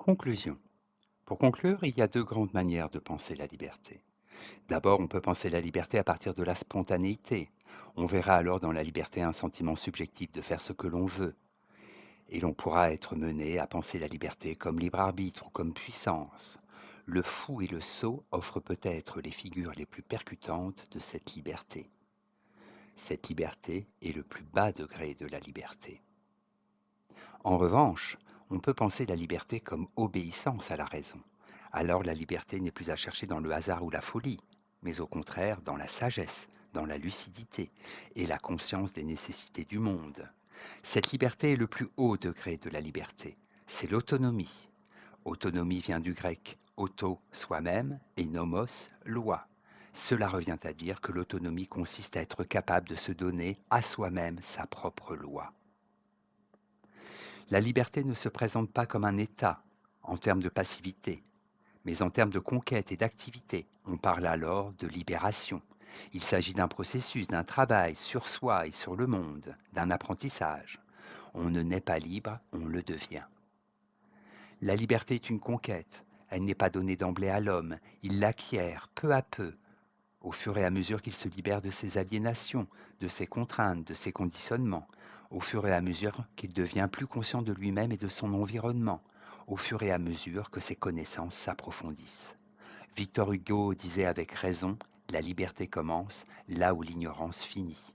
Conclusion. Pour conclure, il y a deux grandes manières de penser la liberté. D'abord, on peut penser la liberté à partir de la spontanéité. On verra alors dans la liberté un sentiment subjectif de faire ce que l'on veut. Et l'on pourra être mené à penser la liberté comme libre arbitre ou comme puissance. Le fou et le sot offrent peut-être les figures les plus percutantes de cette liberté. Cette liberté est le plus bas degré de la liberté. En revanche, on peut penser la liberté comme obéissance à la raison. Alors la liberté n'est plus à chercher dans le hasard ou la folie, mais au contraire dans la sagesse, dans la lucidité et la conscience des nécessités du monde. Cette liberté est le plus haut degré de la liberté. C'est l'autonomie. Autonomie vient du grec auto, soi-même, et nomos, loi. Cela revient à dire que l'autonomie consiste à être capable de se donner à soi-même sa propre loi. La liberté ne se présente pas comme un état, en termes de passivité, mais en termes de conquête et d'activité. On parle alors de libération. Il s'agit d'un processus, d'un travail sur soi et sur le monde, d'un apprentissage. On ne naît pas libre, on le devient. La liberté est une conquête. Elle n'est pas donnée d'emblée à l'homme. Il l'acquiert peu à peu, au fur et à mesure qu'il se libère de ses aliénations, de ses contraintes, de ses conditionnements, au fur et à mesure qu'il devient plus conscient de lui-même et de son environnement, au fur et à mesure que ses connaissances s'approfondissent. Victor Hugo disait avec raison, la liberté commence là où l'ignorance finit.